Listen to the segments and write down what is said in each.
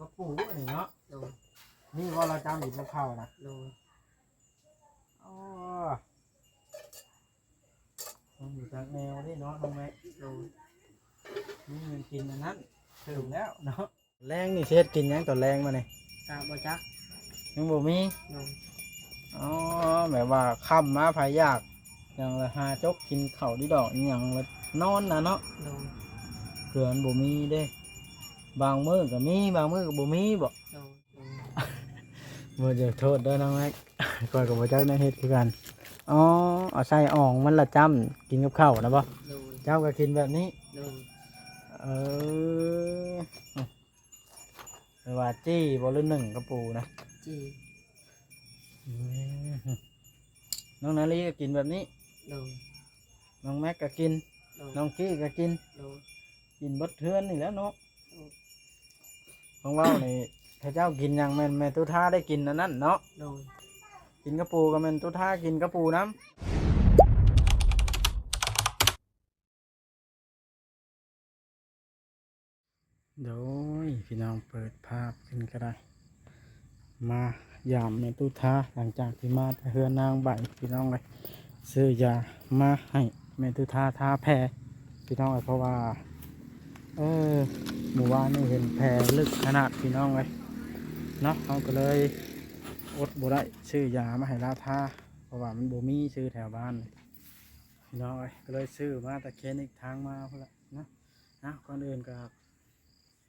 กระปูนี่เนาะโดยนี่ว่าเราจำอยู่กับข้าวนะโดยอ๋อมันอยู่จากแนวนี่เนาะน้องแม็กโดยนี่มันกินอันนั้นถึงแล้วเนาะแรงนี่เช็ดกินยังตอนแรงมาเนี่ยตาบ่จักยังบ่มีโดยอ๋อแบบว่าค่ำมาพายากอย่างละหาจกกินข้าวดีดอกอย่างละนอนนะเนาะโดยเผื่อนบ่มีเด้บางมื้อก็มีบางมื้อก็บ่มีบ่ โดยบ่จะโทษเด้อน้องแม็กก่อนก็บ่จักได้เฮ็ดคือกันอ๋อเอาใส่อ่องมันละจ้ำกินกับข้าวนะบ่โดยเจ้าก็กินแบบนี้โดยเออว่าจี้บ่หรือหนึ่งกระปูนะจีอืมน้องนาลีก็กินแบบนี้โดยน้องแม็กก็กินโดยน้องกี้ก็กินโดยกินเบิดเทือนนี่แหล้วเนาะของเรานี่ถ้าเจ้ากินอย่างแม่นแม่ตุท่าได้กินอันนั้นเนาะโดยกินกระปูก็แม่นตุท่ากินกระปูน้ำเดี๋ยวพี่น้องเปิดภาพขึ้นก็ได้มายามแม่ตุท่าหลังจากที่มาเฮือนนางใบพี่น้องเลยซื้อยามาให้แม่ตุท่าทาแผลพี่น้องเลยเพราะว่าหมู่บ้านนี่เห็นแผลลึกขนาดพี่น้องเลยเนาะเขาก็เลยอดบ่ได้ซื้อยามาให้ลาทาเพราะว่ามันบ่มีซื้อแถวบ้านพี่น้องเลยก็เลยซื้อมาตะเคียนอีกทางมาเพื่อนะก่อนอื่นก็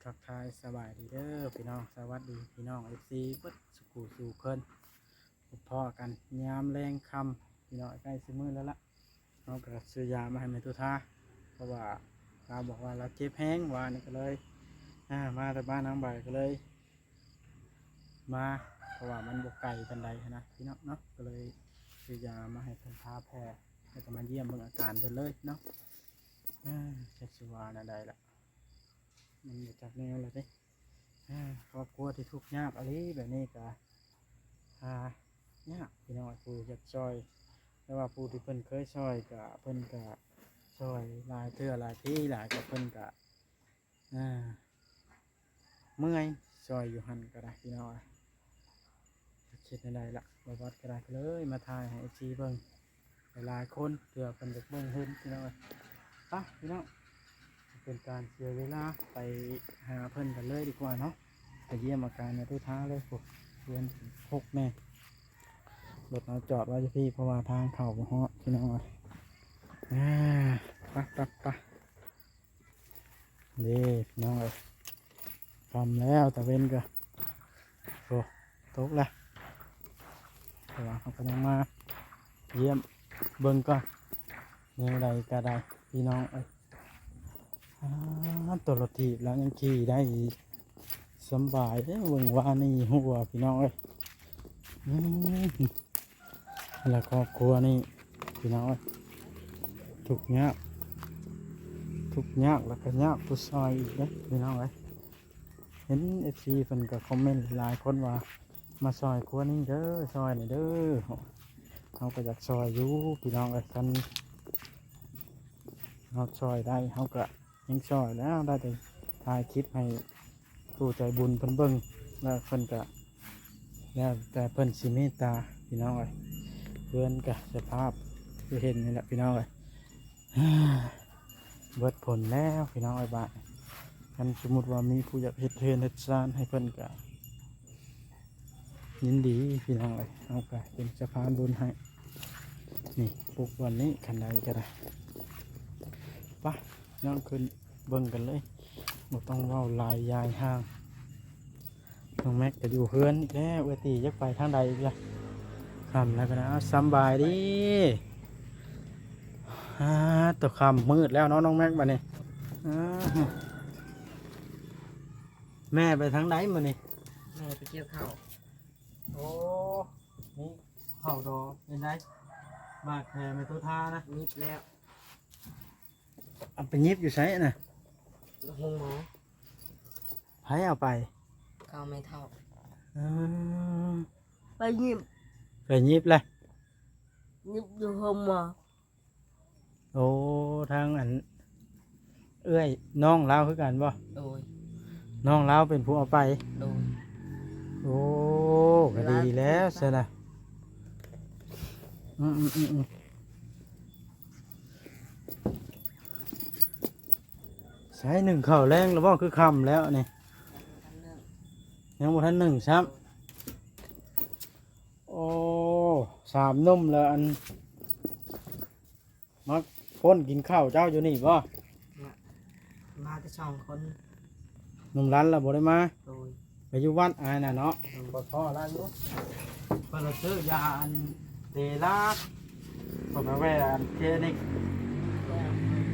ทักทายสบายดีเด้อพี่น้องสวัสดีพี่น้องFCเบิดสุขุสู่เพิ่นพบพ่อกันยามแรงค่ำพี่น้องใกล้สิมื้อแล้วล่ะเราก็ซื้อยามาให้แม่ตุทาเพราะว่าเราบอกว่าเราเจ็บแห้งว่านี่ก็เลยมาแต่บ้านนางใบก็เลยมาเพราะว่ามันบกไก่ปันใดนะพี่น้องเนาะก็เลยซื้อยามาให้เพิ่นทาแผลแล้วก็มาเยี่ยมเบิ่งอาการเพิ่นเลยเนาะจะสิว่าแนวใดล่ะมันอยู่จากแนวเลยเด้ครอบครัวที่ทุกข์ยากอะไรแบบนี้ก็ยากพี่น้องผู้อยากช่วยแต่ว่าผู้ที่เพิ่นเคยช่วยก็เพิ่นก็ช่วยหลายเทื่อหลายที่หลายกับเพิ่นก็เมื่อยช่วยอยู่หันก็ได้พี่น้องคิดในใดละบวัดก็ได้เลยมาถ่ายให้ชีเบิ่งหลายคนเพื่อเพิ่นจะเบิ่งเห็นพี่น้องพี่น้องเป็นการเสียเวลาไปหาเพิ่นกันเลยดีกว่าเนาะไปเยี่ยมอาการในทุกท่าเลยพวกเพื่อนพกแม่รถเราจอดไว้ที่พี่เพราะว่าทางเข่าบ่ฮอดพี่น้องไปนี่พี่น้องเลยทำแล้วแต่เว้นก็โอ้ตกละแต่ว่าเขาก็ยังมาเยี่ยมเบิ่งก่อนยังไงก็ได้พี่น้องเอ้ยตัวรถถีบแล้วยังขี่ได้สบายเบิ่งว่านี่หัวพี่น้องเอ้ยแล้วครอบครัวนี่พี่น้องเอ้ยทุกข์ยากแล้วก็ยากผู้ซอยอีกนะพี่น้องเอ้ยเห็นFCเพิ่นก็คอมเมนต์หลายคนว่ามาซอยครัวนี้เด้อซอยนี่เด้อเขาก็อยากซอยอยู่พี่น้องเอ้ยกันเขาซอยได้เขาก็ยังซอยแล้วได้แต่ถ่ายคลิปให้ผู้ใจบุญเพิ่นเบิ่งแล้วเพิ่นก็แล้วแต่เพิ่นสิเมตตาพี่น้องเอ้ยเพื่อนก็สภาพที่เห็นนี่แหละพี่น้องเอ้ยเบิดผลแล้วพี่น้องไอ้บ้านกันสมมติว่ามีผู้อยากเฮ็ดเทือนเฮ็ดซานให้เพิ่นก็ยินดีพี่น้องเอ้ยเอาไปเป็นสะพานบุญให้นี่ปลูกวันนี้ขันใดก็ได้ไปน้องขึ้นเบิ่งกันเลยบ่ต้องเว้าลายยายห่างน้องแม็กก็อยู่เฮือนอีกแล้วตียักไปทางใดอีกล่ะคำแล้วก็นะสบายดีตัวคำมืดแล้วน้องแม็กมาเนี่ยแม่ไปทางไหนมาเนี่ยแม่ไปเกี่ยวข้าวโอ้นี่ข้าวดอกเป็นไงมากแค่ไม่ตัวทานะนิบแล้วเอาไปยิบอยู่ใช่น่ะห้องหมอให้เอาไปข้าวไม่เท่าไปยิบเลยนิบอยู่ห้องหมอโอ้ทางอันเอ้ยน้องเล่าคือกันบ่โอ้ย น้องเราเป็นผู้เอาไป โดย โอ้ก็ดีแล้วใช่ละใช้หนึ่งข้าวแรงแล้วบ่คือคำแล้วนี่ ทันเรื่อง ยังบ่ทันหนึ่งซ้ำโอ้สามนุ่มแล้วอันมาพ้นกินข้าวเจ้าอยู่นี่บ่ มาแต่สองคน หนุ่มรันแล้วบ่ได้มา โดย ไปอยู่วัดอายน่ะเนาะบ่พอแล้วอยู่เพิ่นละซื้อยาอันเตลาเพิ่นมาแว่อันเคนิก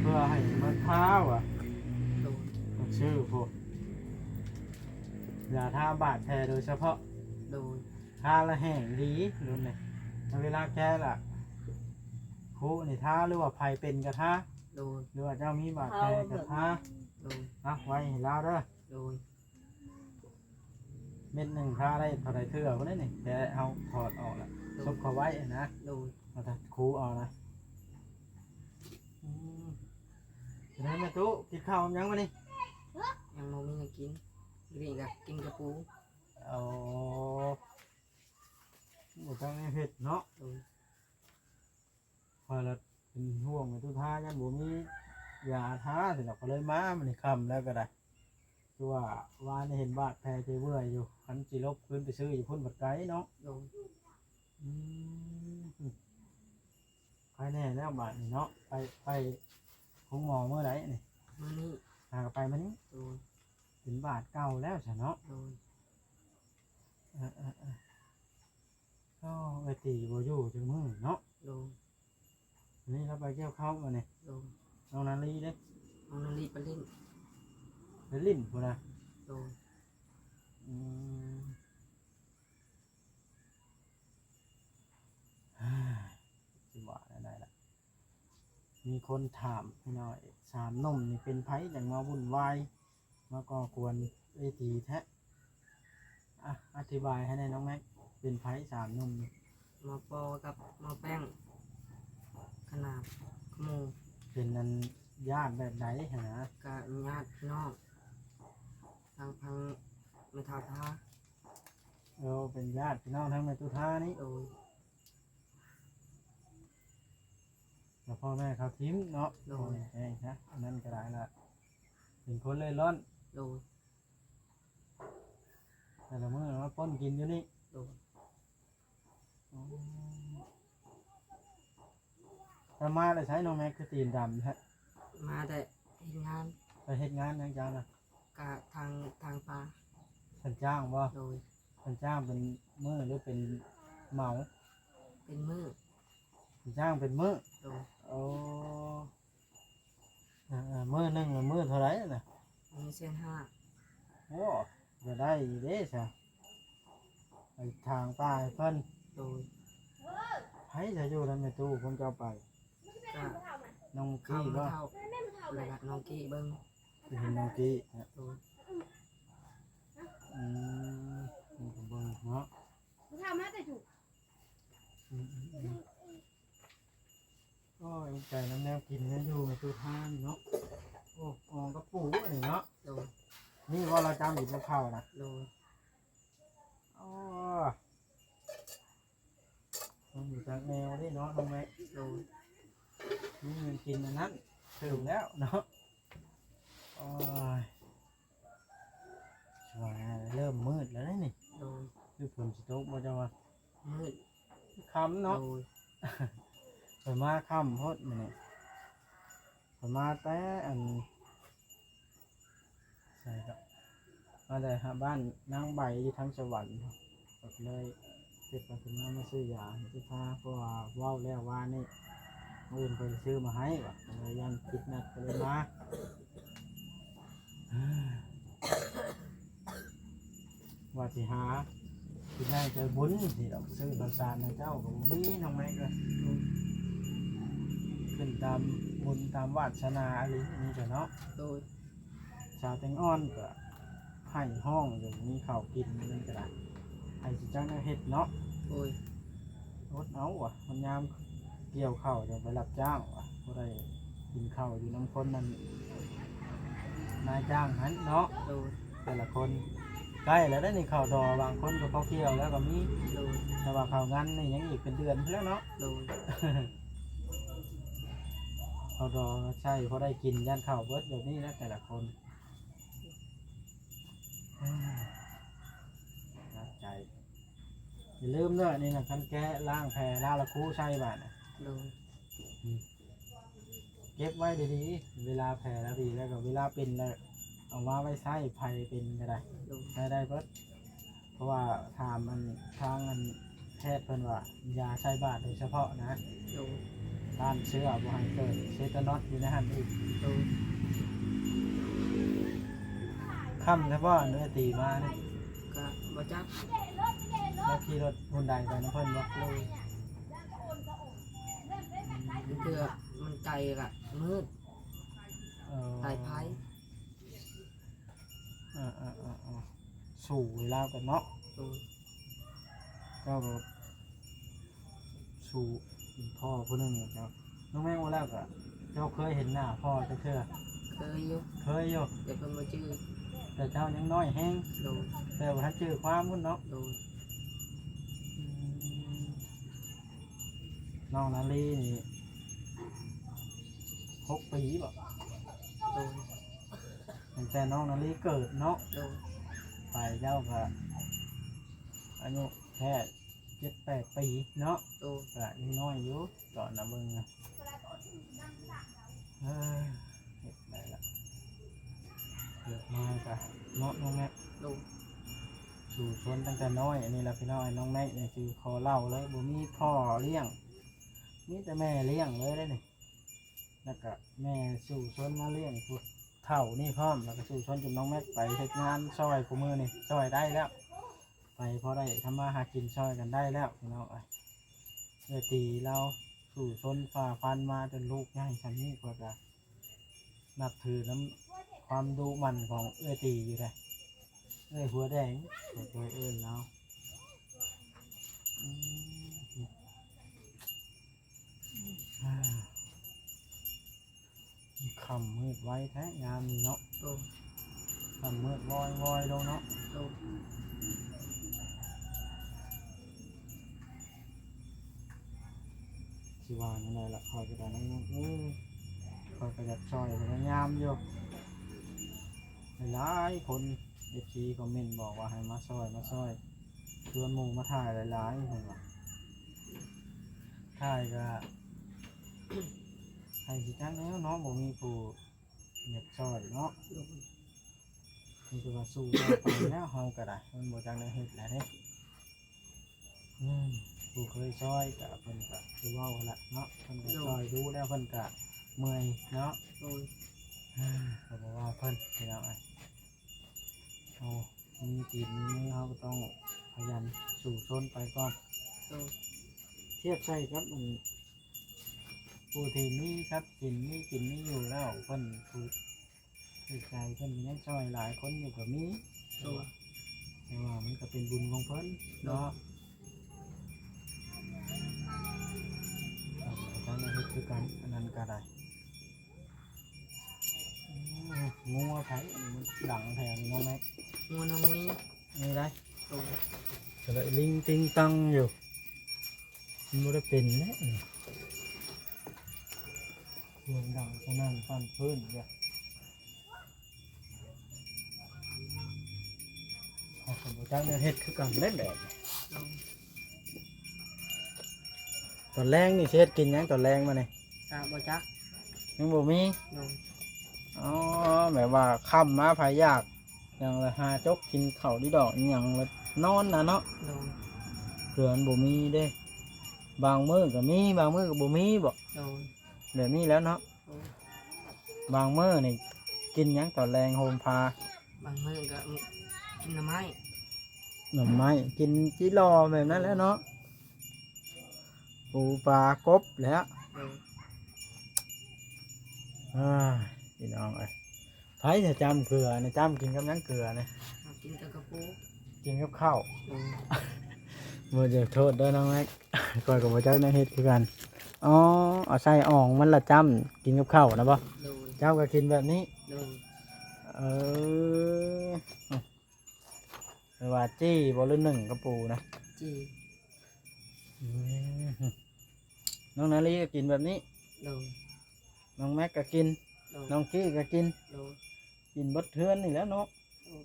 เพื่อให้มันเท้าอ่ะ โดย มันชื่อพวกยาทาบาดแผลโดยเฉพาะ โดย ทาละแห้งดีรุ่นนี่เวลาแก้ล่ะคุนี่ทาหรือว่าไผเป็นกระทา โดย หรือว่าเจ้ามีบาดแผลกระทา โดย อ่ะไว้ให้เราเด้อ โดย เม็ดหนึ่งทาได้เท่าไรเทื่อก็ได้นี่แต่เอาถอดออกแล้วซุบเขาไว้นะ โดย เอาแต่คูเอานะจะได้แม่ตู้กินข้าวยังมานี่ ยังบ่มีให้กินอยู่นี่ก็กินกระปู เอาหมดทั้งนี้เผ็ดเนาะ โดย พอเราเป็นห่วงในตู้ท่ายันบ่มียาท้าสิเราก็เลยมามันนี่คำแล้วก็ได้คือว่าว่านี่เห็นบาดแผลเจเบื่ออยู่ขันจีลบขึ้นไปซื้ออยู่พุ่นบัดไกเนาะ โดย ใครแน่แล้วบาดนี่เนาะไปของหมอเมื่อไหร่นี่ มื้อนี้ หากไปมันนี้ โดย เป็นบาดเก่าแล้วใช่เนาะ โดย ก็ไปตีบ่อยู่จังมือเนาะ โดย นี่เราไปเกี่ยวข้าวมาเนี่ย โดย น้องนาลีเด้ เอาน้ำรีบไปเล่น ไปลิ้นพุ่นนะ โดย อืมสิว่าได้ละมีคนถามพี่น้อยสามนมนี่เป็นไผอย่างมาวุ่นวายมาก่อกวนเวทีแท้อ่ะอธิบายให้ได้น้องแม็กเป็นไผสามนมนี่ มาปอกับมาแป้งขนาดขโมย เป็นนันญาติแบบไหนหา กับญาติพี่น้องทางพังไม่เท่าท่า เป็นญาติพี่น้องทั้งในตุท่านี่ โดย แล้วพ่อแม่เขาทิ้มเนาะโอ้ยเองนะอันนั้นก็ได้ละเป็นคนเล่ร่อน โดย แต่ละมื้อมาป้นกินอยู่นี่ โดย ถ้ามาเลยใช้น้องแม็กคือตีนดำฮะ มาแต่เห็นงาน ไปเฮ็ดงานยังจังนะ กับทางปลา ฉันจ้างบ่ โดย ฉันจ้างเป็นมื้อหรือเป็นเหมา เป็นมือ ฉันจ้างเป็นมื้อ โดย โอ้มื้อหนึงมื้อเท่าไหร่น่ะ มีเส้นห้า โอ้จะได้อยู่เด้ซะไปทางป้าให้เพิ่น โดย ไผจะอยู่นำในตู้ผมจะเอาไป กับ น้อง ข้า กี้ ว บ่ เท่าแล้วก็น้องกี้เบิ้ง ไปเห็นน้องกี้ฮะ โดย อืมนี่ก็เบิ่งเนาะ ทำให้แต่ถูก ก็ใจน้ำแนวกินเนี่ยอยู่ในตู้ท่านี่เนาะโอ้อองกระปูอันนี้เนาะ โดย นี่ว่าเราจำอยู่บนเขานะ โดย อ๋อมันอยู่จากแนวนี่เนาะน้องแม่ โดย นี่มันกินอันนั้นถึงแล้วเนาะโอ้ยช่วยเริ่มมืดแล้วนี่ โดย คือฝนสตกบ่จะว่า มืด ค่ำเนาะ โดย เปิดมาค่ำโพดมันนี่เปิดมาแต่อันใส่ดอกมาแต่หาบ้านนางใบอยู่ทั้งสวรรค์ก็เลยเก็บมาถึงมาซื้อยาที่ท่าเพราะว่าเว้าแล้วว่านี่มื่นไปซื้อมาให้ว่ะเลยยันคิดนัดก็เลยมาว่าสิหาที่ได้เจอบุญสิเราซื้อน้ำตาลนะเจ้าของนี้น้องแม็กเลยขึ้นตามบุญตามวาสนาอะไรนี่จ้ะเนาะ โดย ชาวแตงอ่อนก็ให้ห้องอย่างนี้ข้าวกินนั่นก็ได้ให้สิจ้างเฮ็ดเนาะ โดย รถเอาว่ะมันยามเกี่ยวข้าวจะไปรับจ้างว่ะบ่ได้กินข้าวอยู่น้ำคนนั่นนายจ้างหันเนาะ โดย แต่ละคนใกล้แล้วได้นี่เข้าดอบางคนก็เขาเกี่ยวแล้วก็มี โดย แต่ว่าเข้างานนี่ยังอีกเป็นเดือนแล้วเนาะ โดย เข้าดอใช่เพราะได้กินย่านข้าวเบิดแบบนี้แล้วแต่ละคนน่าใจอย่าลืมด้วยนี่นะคันแกะล้างแพรล้างละคู่ใช่บ้านน่ะ โดย เก็บไว้ดีๆเวลาแพรแล้วดีแล้วก็เวลาเป็นแล้วเอามาไว้ใช้ไผเป็นก็ได้ โดย ใช้ได้เบิดเพราะว่าถามมันทางมันแพทย์เพิ่นว่ายาใช้บาดโดยเฉพาะนะ โดย ต้านเชื้อบ่ให้เกิดเซตานอสอยู่ในหันอีก โดย ค่ำเฉพาะเนื้อตีมานี่ ก็บ่จัก แล้วขี่รถหุ่นใดไปน้ำเพิ่นบ่ โดยเพื่อมันไกลละมืด สายไพ่ สู่เวลากันเนาะ โดย ก็แบบสู่พ่อผู้หนึงครับน้องแม่งว่าแล้วก็เจ้าเคยเห็นหน้าพ่อจะเชื่อ เคยอยู่ เคยอยู่ แต่เพิ่นบ่ชื่อ แต่เจ้ายังน้อยแห้ง โดย แต่ว่าถ้าเจอความพุ่นเนาะ โดย น้องนาลีนี่6 ปีบ่ โดย ตั้งแต่น้องนาลีเกิดเนาะ โดย ไปเจ้าก็อายุแค่7-8 ปีเนาะ โดย ก็ยังน้อยอยู่ตอนนะเบิ่งนะเฮ็ดได้ละเกิดมาก็เนาะน้องแม็ก โดย สู่ชนตั้งแต่น้อยอันนี้ละพี่น้อยน้องแม็กนี่คือขอเล่าเลยบ่มีพ่อเลี้ยงมีแต่แม่เลี้ยงเลยได้นี่แล้วก็แม่สู่ชนมาเลี้ยงพุดเท่านี่พร้อมแล้วก็สู่ชนจนน้องแม็กไปเฮ็ดงานซอยกูมือนี่ซอยได้แล้ว ไปพอได้ทำมาหากินซอยกันได้แล้วพี่น้องเอ้ยตีเราสู่ชนฝ่าฟันมาจนลูกง่ายชั้นนี้กว่าจะนับถือน้ำความดุมันของตีอยู่เลยหัวแดงตัวเอิ้นเราอืมคำมืดไว้แท้งามนี่เนาะ โดย คำมืดวอยลงเนาะ โดย สิว่านั่นแหละละคอยกระดานนั่งคอยกระดับซอยพยายามอยู่หลายคนFCคอมเมนต์บอกว่าให้มาซอยชวนหมู่มาถ่ายหลายๆคนว่าถ่ายก็ ให้สิจังแล้วเนาะบ่มีผู้อยากซอยเนาะ โดย นี่คือว่าสู้ต่อไปแล้วเฮาก็ได้มันบ่จังได้เฮ็ดแล้วเด้ผู้เคยซอยก็เพิ่นก็คือเว้าหั่นละเนาะเพิ่นก็ซอยดูแล้วเพิ่นก็เมื่อยเนาะ โดย ก็บอกว่าเพิ่นพี่น้องเอามีตีนมีมือเขาก็ต้องพยายามสู่ชนไปก่อน โดย เทียบใช่ครับมันผู้ที่มีครับกินมีกินมีอยู่แล้วเพิ่นผู้ใจเพิ่นยังช่วยหลายคนอยู่กับมี โดย แต่ว่ามันก็เป็นบุญของเพิ่นเนาะอาจารย์เฮ็ดคือกันอันนั้นก็ได้งัวไผอันนี้มันหลังแผงน้องแม็ก งัวน้องมี นี่ได้ โดย ก็เลยลิงติงตังอยู่มันไม่ได้เป็นนะเสียงดังสนั่นฟันพื้นเลยเขาสมบูรณ์เนี่ยเฮ็ดคือกันเล่นแบบ โดย ตอนแรงนี่เฮ็ดกินยังตอนแรงมาเนี่ย กะบ่จัก ยังบ่มี โดย อ๋อแบบว่าค่ำมาพายากอย่างละหาจกกินข้าวดีดอกอหย่างละนอนนะเนาะ โดย เพื่อนบ่มีเด้บางมื้อก็มีบางมื้อก็บ่มีบ่ โดย แบบนี้แล้วเนาะ โดย บางมื้อนี่กินหยังตอนแรงโฮมพา บางมื้อก็กินหน่อไม้ หน่อไม้กินจิรอแบบนั้นแหล้วเนาะปูปลากบแหล้ว โดย พี่น้องเอ้ยไผจะจำเกลือนะจำกินกับหยังเกลือนะ เอากินกับกระปู กินกับข้าว โดย บ่จะโทษเด้อน้องแม็ก ก่อนกับบ่จักได้เฮ็ดคือกันอ๋อเอาใส่อ่องมันละจำกินกับข้าวนะบ่ โดย เจ้าก็กินแบบนี้ โดย เออ หรือว่าจี้บ่หรือหนึ่งกระปูนะ จี อืมน้องนาลีก็กินแบบนี้ โดย น้องแม็กก็กิน โดย น้องกี้ก็กิน โดย กินเบดเทือนนี่แหล้วเนาะ โดย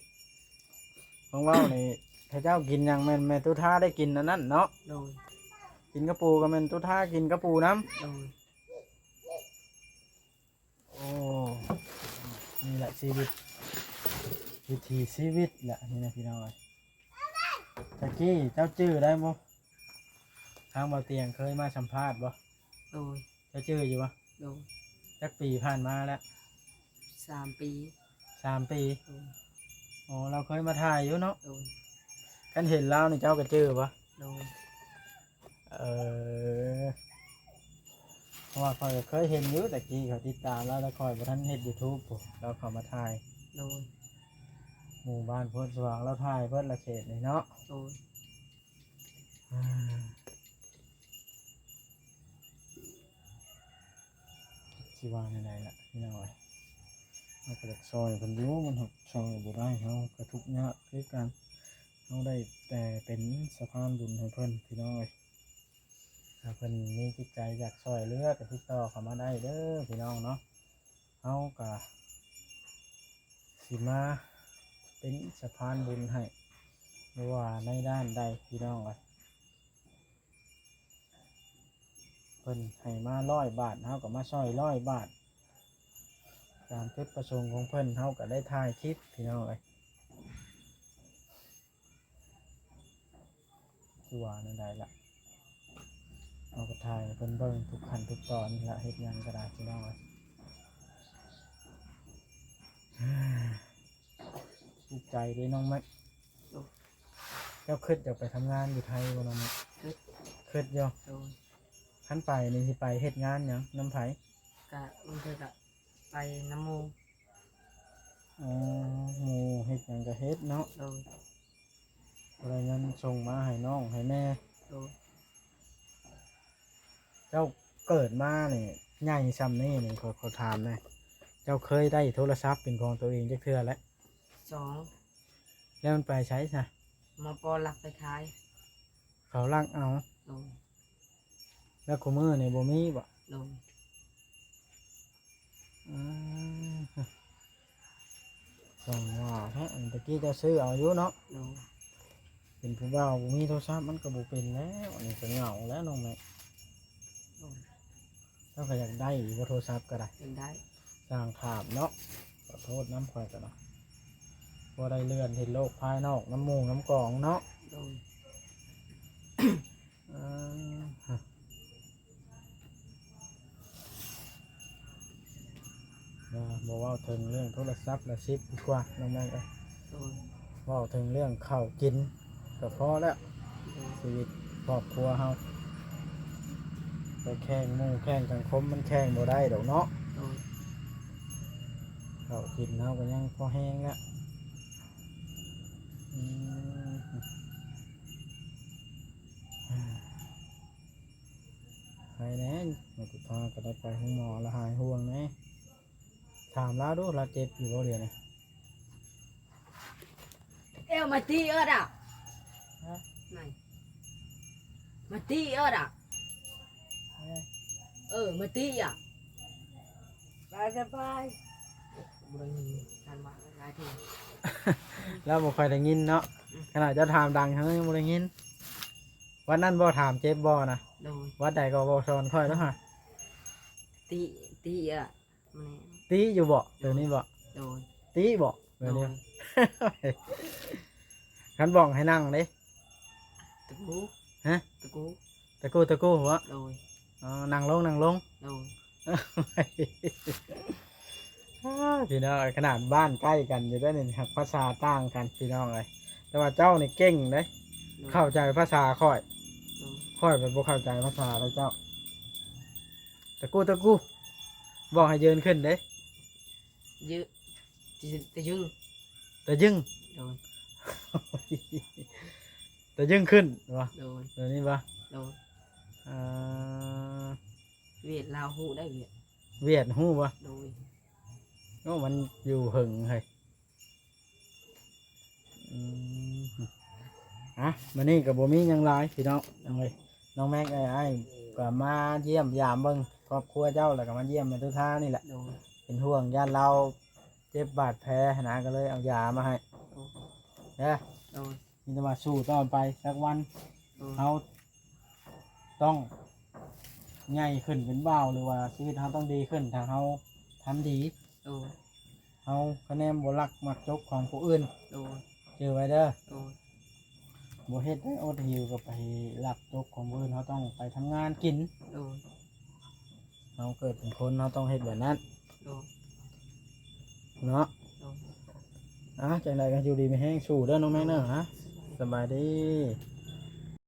ของเว้านี่พระเจ้ากินหยังแม่นแม่ตุท่าได้กินอันนั้นเนาะ โดย กินกระปูก็แม่นตุท่ากินกระปูน้ โดย ำโอ้นี่แหละชีวิตวิถีชีวิตแหละนี่นะพี่น้องเอ้ยตะกี้เจ้าจื้อได้บ่ทางบ่เตียงเคยมาสัมภาษณ์บ่ โดย เจ้าจื้ออยู่บ่ โดย จักปีผ่านมาแล้ว 3 ปี 3 ปี โดย โอ้เราเคยมาถ่ายอยู่เนาะ โดย กันเห็นเรานี่เจ้าก็จื้อบ่ โดย เออเพราะว่าคอยก็เคยเห็นอยู่แต่กี้เขาติดตามแล้วแล้วคอยบ่ทันเฮ็ด YouTube พุ่นเราเข้ามาถ่าย โดย หมู่บ้านโพนสว่างเราถ่ายเพิ่นละเขตนี่เนาะ โดย อ่าสิว่าในใดล่ะพี่น้อยเราก็อยากซอยเพิ่นอยู่มันหักซอยบ่ได้เฮาก็ทุกข์ยากคือกันเฮาได้แต่เป็นสะพานบุญให้เพิ่นพี่น้อยถ้าเพิ่นมีจิตใจอยากซอยเหลือก็ติดต่อเข้ามาได้เด้อพี่น้องเนาะเฮาก็สิมาเป็นสะพานบุญให้ไม่ว่าในด้านใดพี่น้องเอ้ยเพิ่นให้มา100 บาทเฮาก็มาซอย100 บาทตามจุดประสงค์ของเพิ่นเฮาก็ได้ถ่ายคลิปพี่น้องเอ้ยสิว่าในใดล่ะเฮาก็ถ่ายให้เพิ่นเบิ่งทุกขั้นทุกตอนละเฮ็ดหยังก็ได้พี่น้องเอ้ยภูมิใจเด้น้องแม็กเจ้าคิดอยากไปทำงานอยู่ไทยบ่น้องแม็กคิดอยู่ โดย คันไปนี่สิไปเฮ็ดงานหยังน้ำไผ กะมันเถอะกะไปน้ำมู อ๋อหมู่เฮ็ดหยังก็เฮ็ดเนาะ โดย บ่ได้เงินส่งมาให้น้องให้แม่ โดย เจ้าเกิดมานี่ใหญ่ซำนี้นี่ขอถามหน่อยเจ้าเคยได้โทรศัพท์เป็นของตัวเองจักเทื่อแล้ว 2 แล้วมันไปใช้ซะ มปอลักไปขาย เขาลักเอา โดย แล้วคุมื้อนี่บ่มีบ่ โดย อืมส่งว่าแท้อันตะกี้เจ้าซื้อเอาอยู่เนาะ โดย เป็นผู้บ่าวบ่มีโทรศัพท์มันก็บ่เป็นแล้วอันนี้ก็เหงาแล้วน้องแม่ โดย เจ้าก็อยากได้อยู่บ่โทรศัพท์ก็ได้ เป็นได้ สร้างภาพเนาะขอโทษน้ำข่อยกันเนาะพอได้เลื่อนเห็นโลกภายนอกน้ำมูกน้ำกรองเนาะ โดย เออฮะบอกว่าถึงเรื่องโทรศัพท์และชิปดีกว่าน้องแม่เอ้ย โดย เว่าถึงเรื่องข้าวกินก็พอแล้ว โดย ชีวิตครอบครัวเฮาไปแข่งหมู่แข่งสังคมมันแข่งบ่ได้ดอกเนาะ โดย ข้าวกินเฮาก็ยังพอแห้งละอืมหายแน่มาติดทางก็ได้ไปห้องหมอแล้วหายห่วงแน่ถามแล้วดูเราเจ็บอยู่บ่เดียวนี่ เอวมาตีเอิดอ่ะไหนมาตีเอิดอ่ะมาตีอ่ะไปจะไปบริษัทการมาหลายที เราบ่ค่อยได้ยินเนาะขนาดจะถามดังเขายังบ่ได้ยินวันนั้นบ่ถามเจ็บบ่นะ โดย วัดใดก็บ่สอนค่อยแล้วฮะ ตีอ่ะมัน ตีอยู่บ่เดี๋ยวนี้บ่ โดย ตีบ่เดี๋ยว โด นี้ ย คันบอกให้นั่งเด้ ตะกู ฮะ ตะกู ตะกู้หัว โดย อ๋อนั่งลงนั่งลง โดย พี่น้องขนาดบ้านใกล้กันอยู่ได้นี่ครับภาษาต่างกันพี่น้องเลยแต่ว่าเจ้านี่เก่งเด้เข้าใจภาษาค่อยเป็นบ่เข้าใจภาษาแล้วเจ้าตะกู้บอกให้ยืนขึ้นเด้ ยืดจะยึง แต่ยึง โดย แต่ยึงขึ้นวะ โดย เดี๋ยวนี้วะ โดย อ่า เวียดลาวหูได้เวียด เวียดหู้วะ โดย โอ้มันอยู่หึงเฮ้ยอืม มื้อนี้ก็บ่มีหยังหลายพี่น้องเอาเลยน้องแม็กไอ้ก็มาเยี่ยมยามเบิ่งครอบครัวเจ้าแล้วก็มาเยี่ยมแม่ตุท่านี่แหละ โดย เป็นห่วงย่านเราเจ็บบาดแผลนะก็เลยเอายามาให้เด้อ โดย มีแต่ว่าสู้ต่อไปสักวัน โดย เราต้องใหญ่ขึ้นเป็นเบาวหรือว่าชีวิตเราต้องดีขึ้นถ้าเราทำดี โดย เราคะแนนบ่รักมักจกของผู้อื่น โดย เจอไว้เด้อ โดย บ่เฮ็ดได้อดหิวก็ไปลักจกของผู้อื่นเราต้องไปทำงานกิน โดย เราเกิดเป็นคนเราต้องเฮ็ดแบบนั้น โดย เนาะ โดย จังไดกันอยู่ดีไม่แห้งสู้เด้อน้องแม่เด้อฮะสบายดี